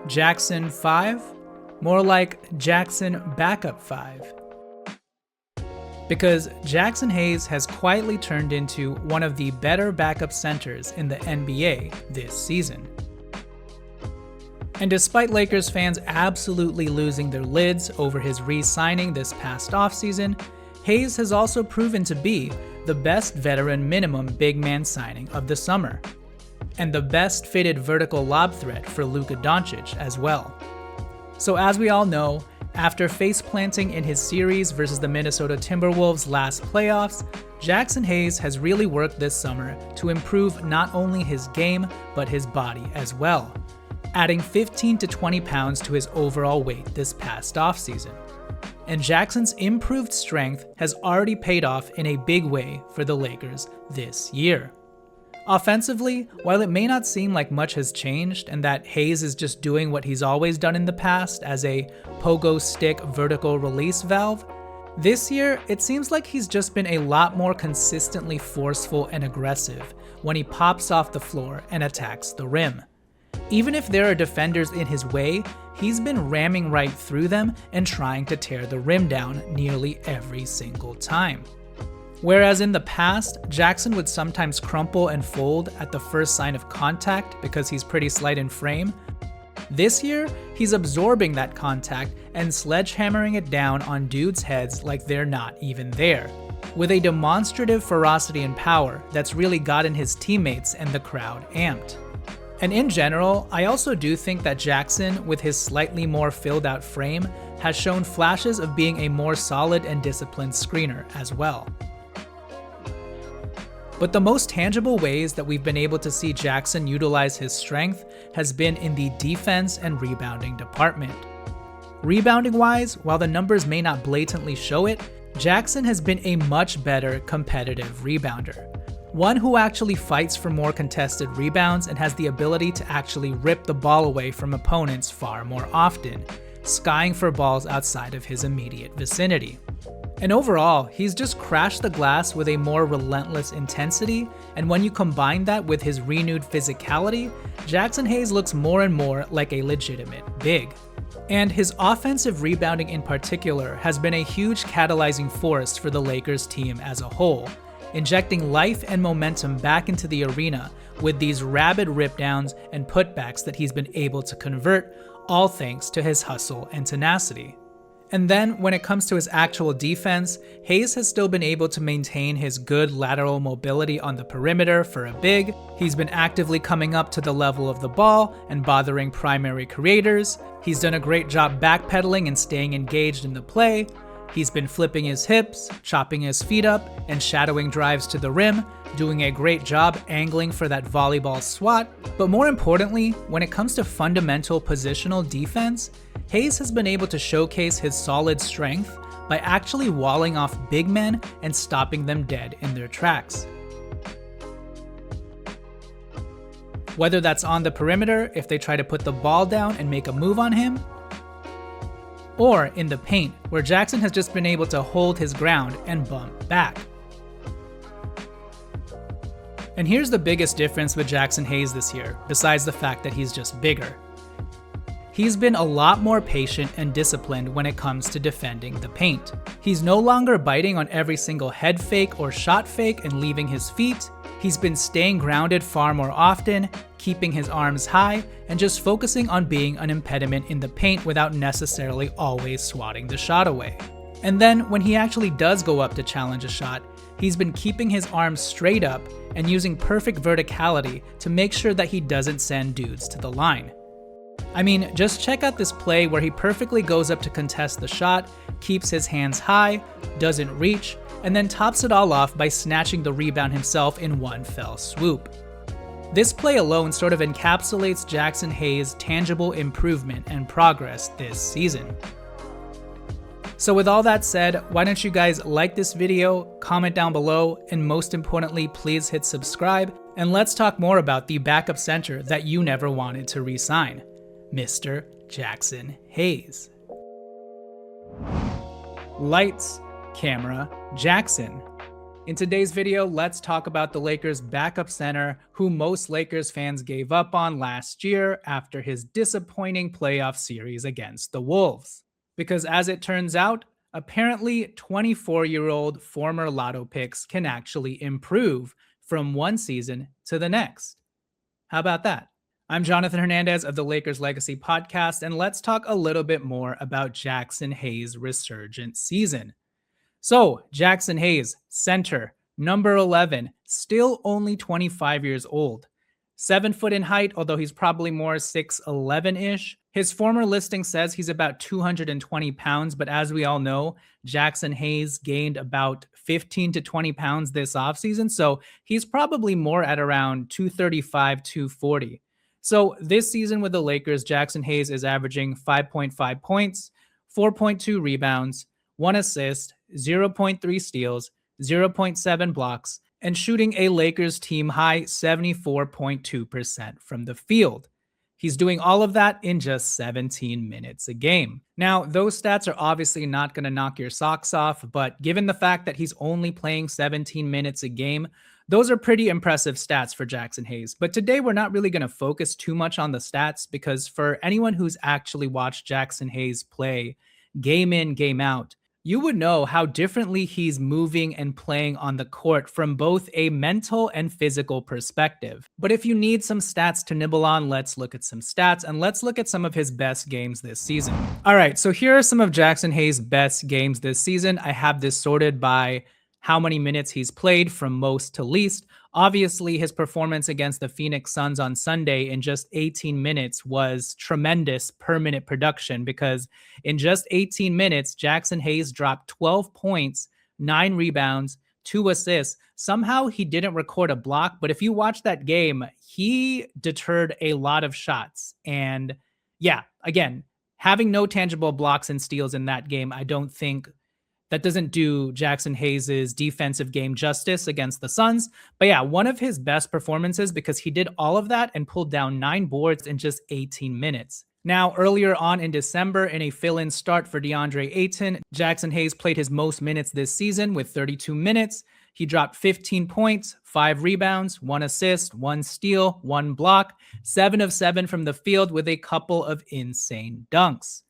Jaxson 5? More like Jaxson Backup 5. Because Jaxson Hayes has quietly turned into one of the better backup centers in the NBA this season. And despite Lakers fans absolutely losing their lids over his re-signing this past offseason, Hayes has also proven to be the best veteran minimum big man signing of the summer, and the best fitted vertical lob threat for Luka Doncic as well. So as we all know, after face-planting in his series versus the Minnesota Timberwolves last playoffs, Jaxson Hayes has really worked this summer to improve not only his game, but his body as well, adding 15 to 20 pounds to his overall weight this past offseason. And Jackson's improved strength has already paid off in a big way for the Lakers this year. Offensively, while it may not seem like much has changed and that Hayes is just doing what he's always done in the past as a pogo stick vertical release valve, this year it seems like he's just been a lot more consistently forceful and aggressive when he pops off the floor and attacks the rim. Even if there are defenders in his way, he's been ramming right through them and trying to tear the rim down nearly every single time. Whereas in the past, Jaxson would sometimes crumple and fold at the first sign of contact because he's pretty slight in frame, this year, he's absorbing that contact and sledgehammering it down on dudes' heads like they're not even there, with a demonstrative ferocity and power that's really gotten his teammates and the crowd amped. And in general, I also do think that Jaxson, with his slightly more filled out frame, has shown flashes of being a more solid and disciplined screener as well. But the most tangible ways that we've been able to see Jaxson utilize his strength has been in the defense and rebounding department. Rebounding-wise, while the numbers may not blatantly show it, Jaxson has been a much better competitive rebounder. One who actually fights for more contested rebounds and has the ability to actually rip the ball away from opponents far more often, skying for balls outside of his immediate vicinity. And overall, he's just crashed the glass with a more relentless intensity, and when you combine that with his renewed physicality, Jaxson Hayes looks more and more like a legitimate big. And his offensive rebounding in particular has been a huge catalyzing force for the Lakers team as a whole, injecting life and momentum back into the arena with these rabid ripdowns and putbacks that he's been able to convert, all thanks to his hustle and tenacity. And then, when it comes to his actual defense, Hayes has still been able to maintain his good lateral mobility on the perimeter for a big. He's been actively coming up to the level of the ball and bothering primary creators. He's done a great job backpedaling and staying engaged in the play. He's been flipping his hips, chopping his feet up, and shadowing drives to the rim, doing a great job angling for that volleyball swat. But more importantly, when it comes to fundamental positional defense, Hayes has been able to showcase his solid strength by actually walling off big men and stopping them dead in their tracks. Whether that's on the perimeter if they try to put the ball down and make a move on him, or in the paint, where Jaxson has just been able to hold his ground and bump back. And here's the biggest difference with Jaxson Hayes this year, besides the fact that he's just bigger. He's been a lot more patient and disciplined when it comes to defending the paint. He's no longer biting on every single head fake or shot fake and leaving his feet. He's been staying grounded far more often, keeping his arms high, and just focusing on being an impediment in the paint without necessarily always swatting the shot away. And then, when he actually does go up to challenge a shot, he's been keeping his arms straight up and using perfect verticality to make sure that he doesn't send dudes to the line. I mean, just check out this play where he perfectly goes up to contest the shot, keeps his hands high, doesn't reach, and then tops it all off by snatching the rebound himself in one fell swoop. This play alone sort of encapsulates Jaxson Hayes' tangible improvement and progress this season. So with all that said, why don't you guys like this video, comment down below, and most importantly, please hit subscribe, and let's talk more about the backup center that you never wanted to re-sign, Mr. Jaxson Hayes. Lights, camera, Jaxson. In today's video, let's talk about the Lakers' backup center, who most Lakers fans gave up on last year after his disappointing playoff series against the Wolves. Because as it turns out, apparently 24-year-old former lotto picks can actually improve from one season to the next. How about that? I'm Jonathan Hernandez of the Lakers Legacy Podcast, and let's talk a little bit more about Jaxson Hayes' resurgent season. So, Jaxson Hayes, center, number 11, still only 25 years old. 7 foot in height, although he's probably more 6'11-ish. His former listing says he's about 220 pounds, but as we all know, Jaxson Hayes gained about 15 to 20 pounds this offseason, so he's probably more at around 235, 240. So this season with the Lakers, Jaxson Hayes is averaging 5.5 points, 4.2 rebounds, 1 assist, 0.3 steals, 0.7 blocks, and shooting a Lakers team high 74.2% from the field. He's doing all of that in just 17 minutes a game. Now, those stats are obviously not going to knock your socks off, but given the fact that he's only playing 17 minutes a game, those are pretty impressive stats for Jaxson Hayes. But today we're not really going to focus too much on the stats because for anyone who's actually watched Jaxson Hayes play game in, game out, you would know how differently he's moving and playing on the court from both a mental and physical perspective. But if you need some stats to nibble on, let's look at some stats and let's look at some of his best games this season. All right, so here are some of Jaxson Hayes' best games this season. I have this sorted by how many minutes he's played from most to least. Obviously, his performance against the Phoenix Suns on Sunday in just 18 minutes was tremendous per minute production because in just 18 minutes, Jaxson Hayes dropped 12 points, 9 rebounds, 2 assists. Somehow he didn't record a block, but if you watch that game, he deterred a lot of shots. And yeah, again, having no tangible blocks and steals in that game, I don't think that doesn't do Jaxson Hayes' defensive game justice against the Suns. But yeah, one of his best performances because he did all of that and pulled down 9 boards in just 18 minutes. Now, earlier on in December, in a fill-in start for DeAndre Ayton, Jaxson Hayes played his most minutes this season with 32 minutes. He dropped 15 points, 5 rebounds, 1 assist, 1 steal, 1 block, 7 of 7 from the field with a couple of insane dunks.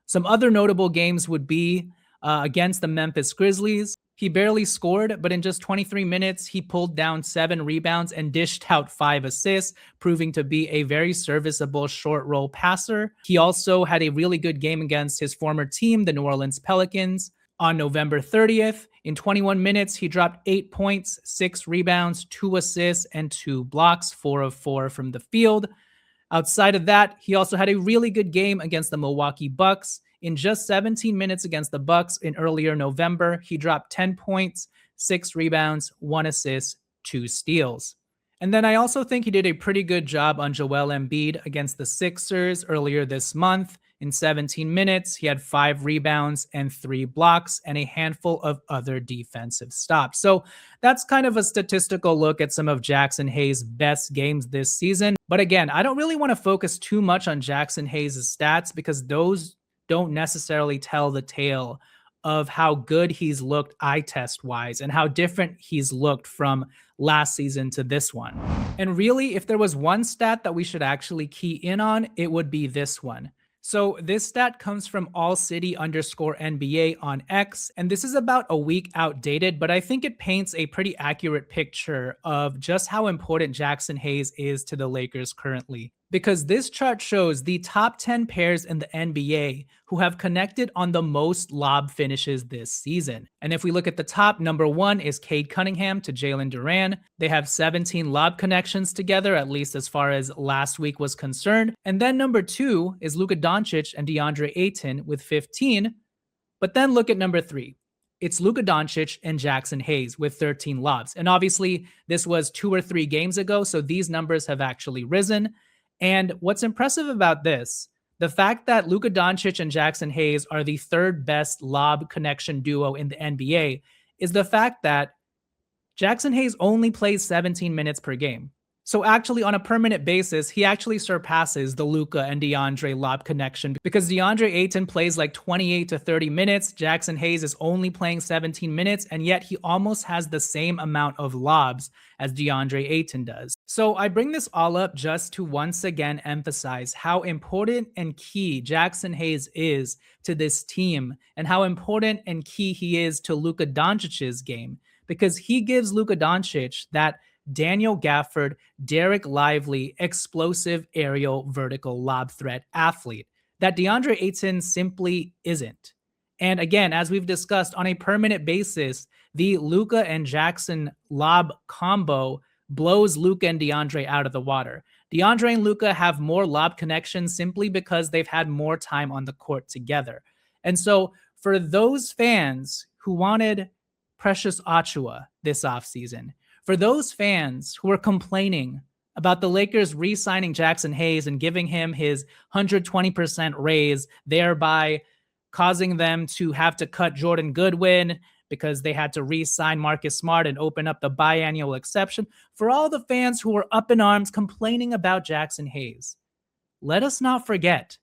Some other notable games would be against the Memphis Grizzlies. He barely scored, but in just 23 minutes, he pulled down 7 rebounds and dished out 5 assists, proving to be a very serviceable short roll passer. He also had a really good game against his former team, the New Orleans Pelicans. On November 30th, in 21 minutes, he dropped 8 points, 6 rebounds, 2 assists, and 2 blocks, 4 of 4 from the field. Outside of that, he also had a really good game against the Milwaukee Bucks. In just 17 minutes against the Bucks in earlier November, he dropped 10 points, 6 rebounds, 1 assist, 2 steals. And then I also think he did a pretty good job on Joel Embiid against the Sixers earlier this month. In 17 minutes, he had 5 rebounds and 3 blocks and a handful of other defensive stops. So that's kind of a statistical look at some of Jaxson Hayes' best games this season. But again, I don't really want to focus too much on Jaxson Hayes' stats because those don't necessarily tell the tale of how good he's looked eye test wise and how different he's looked from last season to this one. And really, if there was one stat that we should actually key in on, it would be this one. So this stat comes from allcity_NBA on X, and this is about a week outdated, but I think it paints a pretty accurate picture of just how important Jaxson Hayes is to the Lakers currently. Because this chart shows the top 10 pairs in the NBA who have connected on the most lob finishes this season. And if we look at the top, number 1 is Cade Cunningham to Jalen Duran. They have 17 lob connections together, at least as far as last week was concerned. And then number 2 is Luka Doncic and DeAndre Ayton with 15. But then look at number 3. It's Luka Doncic and Jaxson Hayes with 13 lobs. And obviously, this was 2 or 3 games ago, so these numbers have actually risen. And what's impressive about this, the fact that Luka Doncic and Jaxson Hayes are the 3rd best lob connection duo in the NBA, is the fact that Jaxson Hayes only plays 17 minutes per game. So actually, on a permanent basis, he actually surpasses the Luka and DeAndre lob connection because DeAndre Ayton plays like 28 to 30 minutes. Jaxson Hayes is only playing 17 minutes, and yet he almost has the same amount of lobs as DeAndre Ayton does. So I bring this all up just to once again emphasize how important and key Jaxson Hayes is to this team and how important and key he is to Luka Doncic's game, because he gives Luka Doncic that Daniel Gafford, Derek Lively, explosive aerial vertical lob threat athlete that DeAndre Ayton simply isn't. And again, as we've discussed, on a permanent basis, the Luka and Jaxson lob combo blows Luka and DeAndre out of the water. DeAndre and Luka have more lob connections simply because they've had more time on the court together. And so for those fans who wanted Precious Achiuwa this offseason, for those fans who are complaining about the Lakers re-signing Jaxson Hayes and giving him his 120% raise, thereby causing them to have to cut Jordan Goodwin because they had to re-sign Marcus Smart and open up the biannual exception, for all the fans who are up in arms complaining about Jaxson Hayes, let us not forget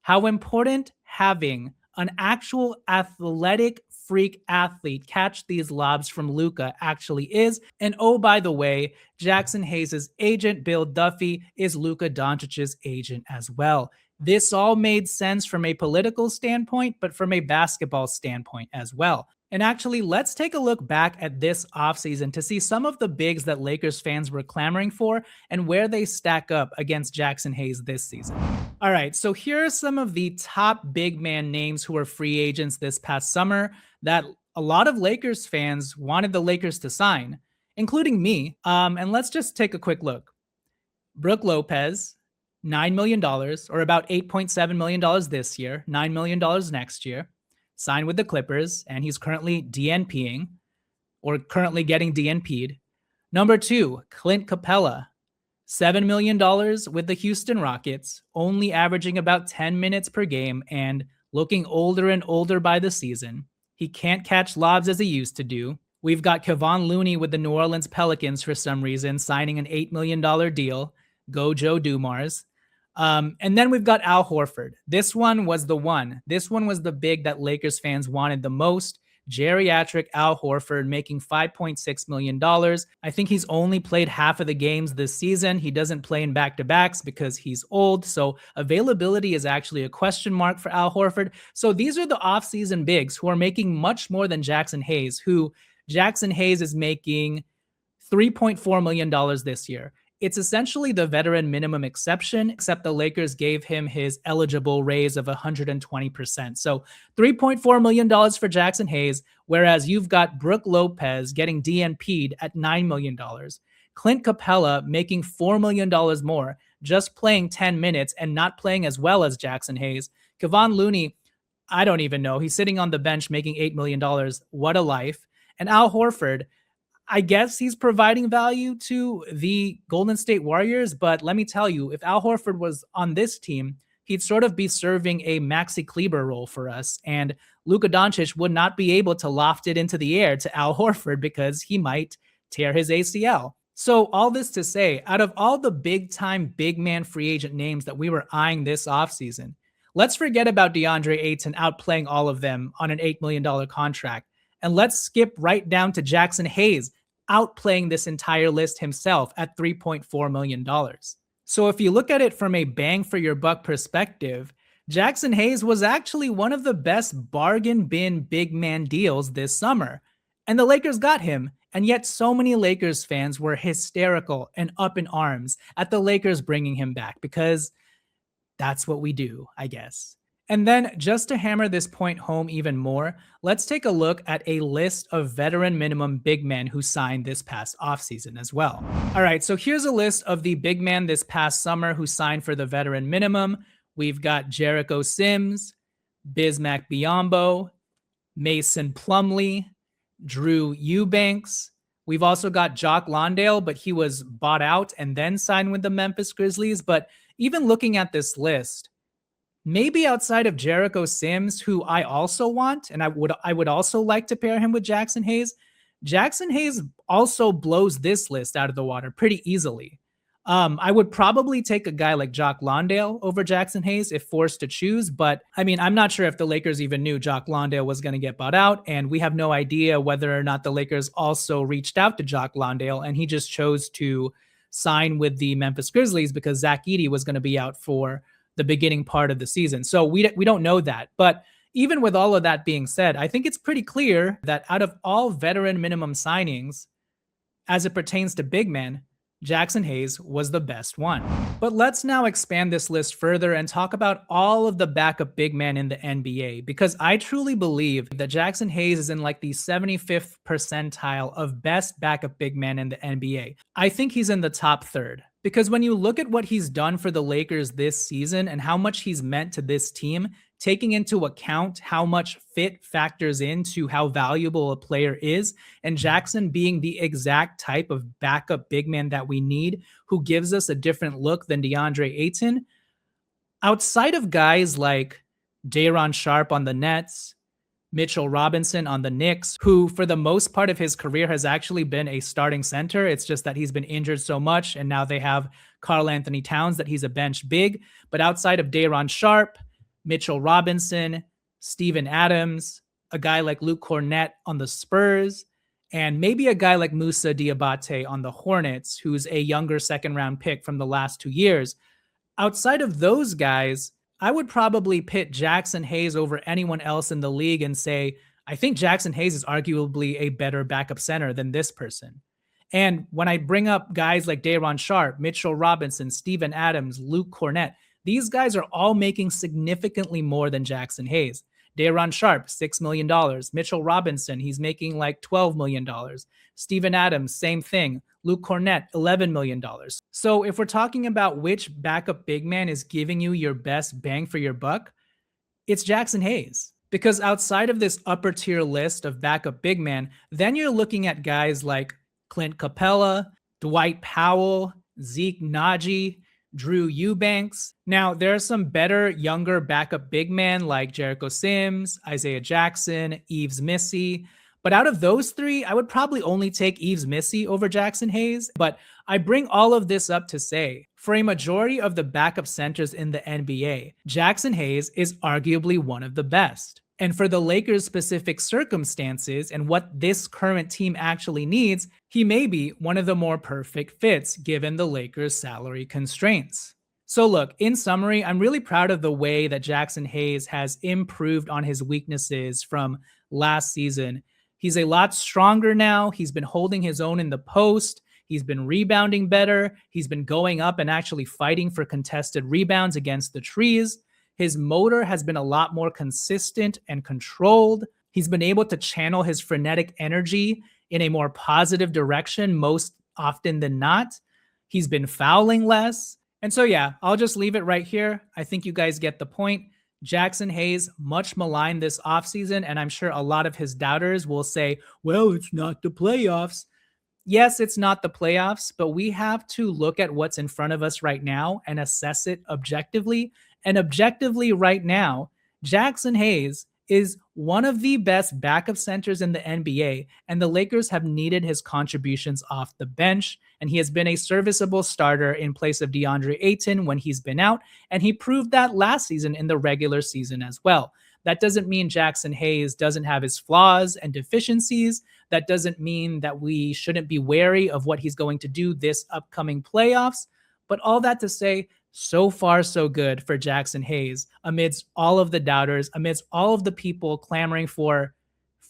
how important having an actual athletic freak athlete catch these lobs from Luka actually is. And oh, by the way, Jaxson Hayes' agent, Bill Duffy, is Luka Doncic's agent as well. This all made sense from a political standpoint, but from a basketball standpoint as well. And actually, let's take a look back at this offseason to see some of the bigs that Lakers fans were clamoring for and where they stack up against Jaxson Hayes this season. All right, so here are some of the top big man names who were free agents this past summer that a lot of Lakers fans wanted the Lakers to sign, including me. And let's just take a quick look. Brook Lopez, $9 million, or about $8.7 million this year, $9 million next year. Signed with the Clippers, and he's currently DNPing, or currently getting DNP'd. Number 2, Clint Capella, $7 million with the Houston Rockets, only averaging about 10 minutes per game and looking older and older by the season. He can't catch lobs as he used to do. We've got Kevon Looney with the New Orleans Pelicans for some reason, signing an $8 million deal. Go Joe Dumars. And then we've got Al Horford. This one was the one. This one was the big that Lakers fans wanted the most. Geriatric Al Horford making $5.6 million. I think he's only played half of the games this season. He doesn't play in back-to-backs because he's old. So availability is actually a question mark for Al Horford. So these are the offseason bigs who are making much more than Jaxson Hayes, who Jaxson Hayes is making $3.4 million this year. It's essentially the veteran minimum exception, except the Lakers gave him his eligible raise of 120%. So $3.4 million for Jaxson Hayes, whereas you've got Brook Lopez getting DNP'd at $9 million. Clint Capella making $4 million more, just playing 10 minutes and not playing as well as Jaxson Hayes. Kevon Looney, I don't even know. He's sitting on the bench making $8 million. What a life. And Al Horford, I guess he's providing value to the Golden State Warriors, but let me tell you, if Al Horford was on this team, he'd sort of be serving a Maxi Kleber role for us, and Luka Doncic would not be able to loft it into the air to Al Horford because he might tear his ACL. So all this to say, out of all the big-time big man free agent names that we were eyeing this offseason, let's forget about DeAndre Ayton outplaying all of them on an $8 million contract, and let's skip right down to Jaxson Hayes, outplaying this entire list himself at $3.4 million. So if you look at it from a bang for your buck perspective, Jaxson Hayes was actually one of the best bargain bin big man deals this summer. And the Lakers got him, and yet so many Lakers fans were hysterical and up in arms at the Lakers bringing him back because that's what we do, I guess. And then just to hammer this point home even more, let's take a look at a list of veteran minimum big men who signed this past offseason as well. All right, so here's a list of the big men this past summer who signed for the veteran minimum. We've got Jericho Sims, Bismack Biyombo, Mason Plumlee, Drew Eubanks. We've also got Jock Landale, but he was bought out and then signed with the Memphis Grizzlies. But even looking at this list, maybe outside of Jericho Sims, who I also want, and I would also like to pair him with Jaxson Hayes. Jaxson Hayes also blows this list out of the water pretty easily. I would probably take a guy like Jock Landale over Jaxson Hayes if forced to choose. But I mean, I'm not sure if the Lakers even knew Jock Landale was going to get bought out. And we have no idea whether or not the Lakers also reached out to Jock Landale and he just chose to sign with the Memphis Grizzlies because Zach Edey was going to be out for the beginning part of the season. So we don't know that. But even with all of that being said, I think it's pretty clear that out of all veteran minimum signings, as it pertains to big men, Jaxson Hayes was the best one. But let's now expand this list further and talk about all of the backup big men in the NBA, because I truly believe that Jaxson Hayes is in like the 75th percentile of best backup big men in the NBA. I think he's in the top third. Because when you look at what he's done for the Lakers this season and how much he's meant to this team, taking into account how much fit factors into how valuable a player is, and Jaxson being the exact type of backup big man that we need, who gives us a different look than DeAndre Ayton, outside of guys like Day'Ron Sharpe on the Nets, Mitchell Robinson on the Knicks, who for the most part of his career has actually been a starting center. It's just that he's been injured so much, and now they have Karl Anthony Towns that he's a bench big. But outside of Day'Ron Sharpe, Mitchell Robinson, Steven Adams, a guy like Luke Cornett on the Spurs, and maybe a guy like Moussa Diabate on the Hornets, who's a younger second-round pick from the last 2 years. Outside of those guys, I would probably pit Jaxson Hayes over anyone else in the league and say, I think Jaxson Hayes is arguably a better backup center than this person. And when I bring up guys like Day'Ron Sharpe, Mitchell Robinson, Steven Adams, Luke Cornett, these guys are all making significantly more than Jaxson Hayes. Day'Ron Sharpe, $6 million. Mitchell Robinson, he's making like $12 million. Steven Adams, same thing. Luke Cornett, $11 million. So if we're talking about which backup big man is giving you your best bang for your buck, it's Jaxson Hayes. Because outside of this upper tier list of backup big man, then you're looking at guys like Clint Capella, Dwight Powell, Zeke Naji, Drew Eubanks. Now, there are some better, younger backup big men like Jericho Sims, Isaiah Jackson, Yves Missy. But out of those three, I would probably only take Yves Missy over Jaxson Hayes. But I bring all of this up to say, for a majority of the backup centers in the NBA, Jaxson Hayes is arguably one of the best. And for the Lakers' specific circumstances and what this current team actually needs, he may be one of the more perfect fits given the Lakers' salary constraints. So look, in summary, I'm really proud of the way that Jaxson Hayes has improved on his weaknesses from last season. He's a lot stronger now. He's been holding his own in the post. He's been rebounding better. He's been going up and actually fighting for contested rebounds against the trees. His motor has been a lot more consistent and controlled. He's been able to channel his frenetic energy in a more positive direction most often than not. He's been fouling less. And so, yeah, I'll just leave it right here. I think you guys get the point. Jaxson Hayes, much maligned this offseason, and I'm sure a lot of his doubters will say, well, it's not the playoffs. Yes, it's not the playoffs, but we have to look at what's in front of us right now and assess it objectively. And objectively right now, Jaxson Hayes is one of the best backup centers in the NBA, and the Lakers have needed his contributions off the bench, and he has been a serviceable starter in place of DeAndre Ayton when he's been out, and he proved that last season in the regular season as well. That doesn't mean Jaxson Hayes doesn't have his flaws and deficiencies. That doesn't mean that we shouldn't be wary of what he's going to do this upcoming playoffs. But all that to say, so far so good for Jaxson Hayes amidst all of the doubters, amidst all of the people clamoring for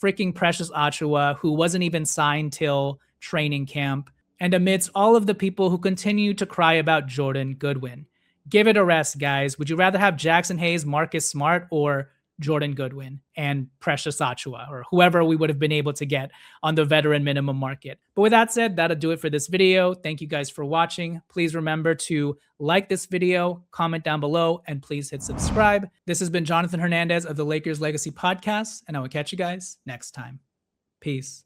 freaking Precious Achiuwa, who wasn't even signed till training camp, and amidst all of the people who continue to cry about Jordan Goodwin. Give it a rest, guys. Would you rather have Jaxson Hayes, Marcus Smart, or Jordan Goodwin and Precious Achiuwa, or whoever we would have been able to get on the veteran minimum market? But with that said, that'll do it for this video. Thank you guys for watching. Please remember to like this video, comment down below, and please hit subscribe. This has been Jonathan Hernandez of the Lakers Legacy Podcast, and I will catch you guys next time. Peace.